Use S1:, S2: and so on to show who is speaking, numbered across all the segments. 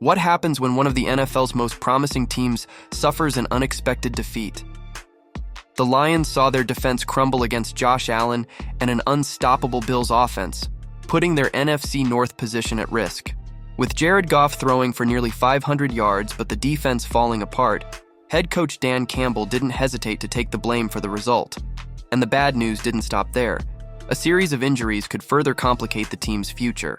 S1: What happens when one of the NFL's most promising teams suffers an unexpected defeat? The Lions saw their defense crumble against Josh Allen and an unstoppable Bills offense, putting their NFC North position at risk. With Jared Goff throwing for nearly 500 yards but the defense falling apart, head coach Dan Campbell didn't hesitate to take the blame for the result. And the bad news didn't stop there. A series of injuries could further complicate the team's future.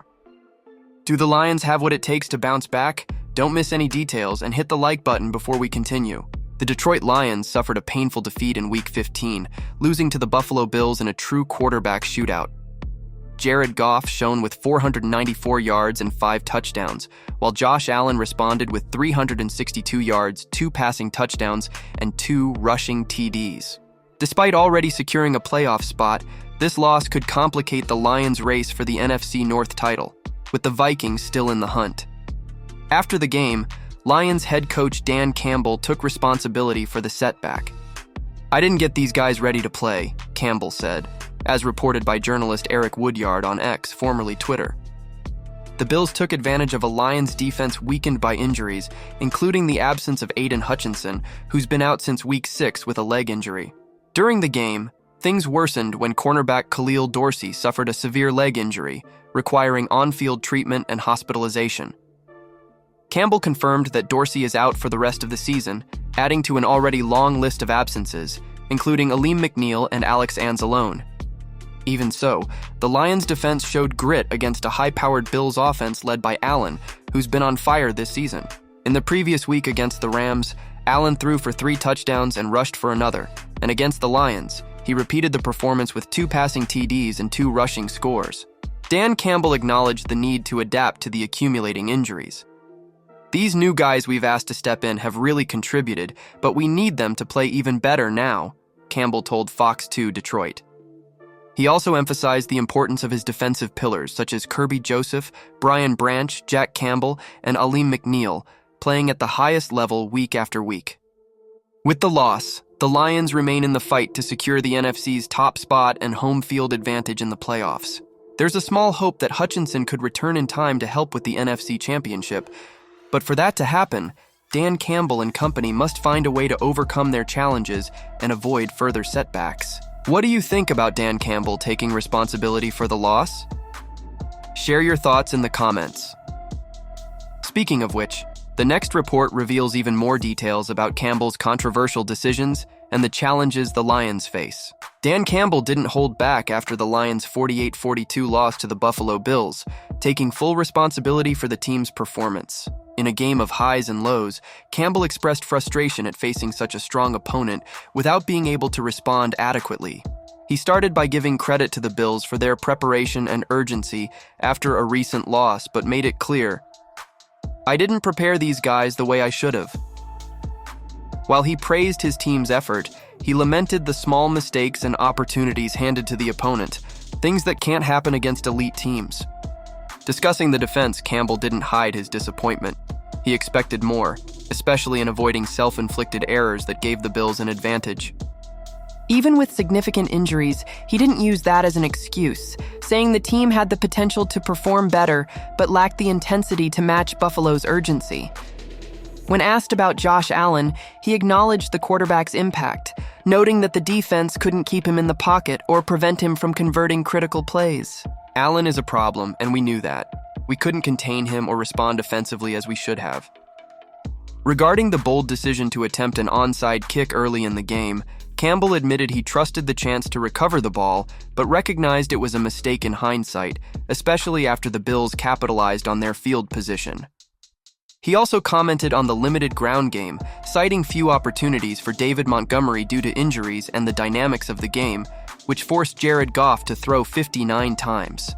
S1: Do the Lions have what it takes to bounce back? Don't miss any details and hit the like button before we continue. The Detroit Lions suffered a painful defeat in Week 15, losing to the Buffalo Bills in a true quarterback shootout. Jared Goff shone with 494 yards and 5 touchdowns, while Josh Allen responded with 362 yards, 2 passing touchdowns, and 2 rushing TDs. Despite already securing a playoff spot, this loss could complicate the Lions' race for the NFC North title, with the Vikings still in the hunt. After the game, Lions head coach Dan Campbell took responsibility for the setback. "I didn't get these guys ready to play," Campbell said, as reported by journalist Eric Woodyard on X, formerly Twitter. The Bills took advantage of a Lions defense weakened by injuries, including the absence of Aiden Hutchinson, who's been out since Week 6 with a leg injury. During the game, things worsened when cornerback Khalil Dorsey suffered a severe leg injury, requiring on-field treatment and hospitalization. Campbell confirmed that Dorsey is out for the rest of the season, adding to an already long list of absences, including Aleem McNeil and Alex Anzalone. Even so, the Lions' defense showed grit against a high-powered Bills offense led by Allen, who's been on fire this season. In the previous week against the Rams, Allen threw for 3 touchdowns and rushed for another, and against the Lions, he repeated the performance with 2 passing TDs and 2 rushing scores. Dan Campbell acknowledged the need to adapt to the accumulating injuries. "These new guys we've asked to step in have really contributed, but we need them to play even better now," Campbell told Fox 2 Detroit. He also emphasized the importance of his defensive pillars, such as Kirby Joseph, Brian Branch, Jack Campbell, and Aleem McNeil, playing at the highest level week after week. With the loss, the Lions remain in the fight to secure the NFC's top spot and home field advantage in the playoffs. There's a small hope that Hutchinson could return in time to help with the NFC Championship, but for that to happen, Dan Campbell and company must find a way to overcome their challenges and avoid further setbacks. What do you think about Dan Campbell taking responsibility for the loss? Share your thoughts in the comments. Speaking of which, the next report reveals even more details about Campbell's controversial decisions and the challenges the Lions face. Dan Campbell didn't hold back after the Lions' 48-42 loss to the Buffalo Bills, taking full responsibility for the team's performance. In a game of highs and lows, Campbell expressed frustration at facing such a strong opponent without being able to respond adequately. He started by giving credit to the Bills for their preparation and urgency after a recent loss, but made it clear, "I didn't prepare these guys the way I should have." While he praised his team's effort, he lamented the small mistakes and opportunities handed to the opponent, things that can't happen against elite teams. Discussing the defense, Campbell didn't hide his disappointment. He expected more, especially in avoiding self-inflicted errors that gave the Bills an advantage.
S2: Even with significant injuries, he didn't use that as an excuse, saying the team had the potential to perform better but lacked the intensity to match Buffalo's urgency. When asked about Josh Allen, he acknowledged the quarterback's impact, noting that the defense couldn't keep him in the pocket or prevent him from converting critical plays.
S1: "Allen is a problem, and we knew that. We couldn't contain him or respond offensively as we should have." Regarding the bold decision to attempt an onside kick early in the game, Campbell admitted he trusted the chance to recover the ball, but recognized it was a mistake in hindsight, especially after the Bills capitalized on their field position. He also commented on the limited ground game, citing few opportunities for David Montgomery due to injuries and the dynamics of the game, which forced Jared Goff to throw 59 times.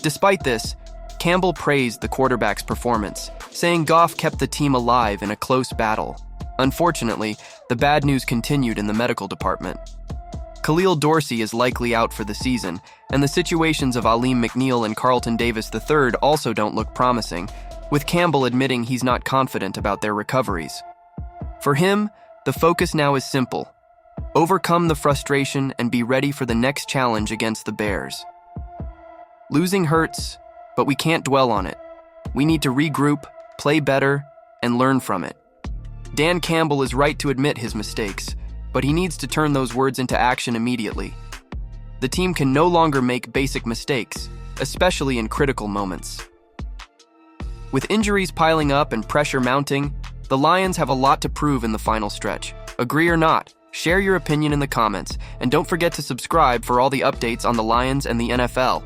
S1: Despite this, Campbell praised the quarterback's performance, saying Goff kept the team alive in a close battle. Unfortunately, the bad news continued in the medical department. Khalil Dorsey is likely out for the season, and the situations of Aleem McNeil and Carlton Davis III also don't look promising, with Campbell admitting he's not confident about their recoveries. For him, the focus now is simple: overcome the frustration and be ready for the next challenge against the Bears. Losing hurts, but we can't dwell on it. We need to regroup, play better, and learn from it. Dan Campbell is right to admit his mistakes, but he needs to turn those words into action immediately. The team can no longer make basic mistakes, especially in critical moments. With injuries piling up and pressure mounting, the Lions have a lot to prove in the final stretch. Agree or not? Share your opinion in the comments, and don't forget to subscribe for all the updates on the Lions and the NFL.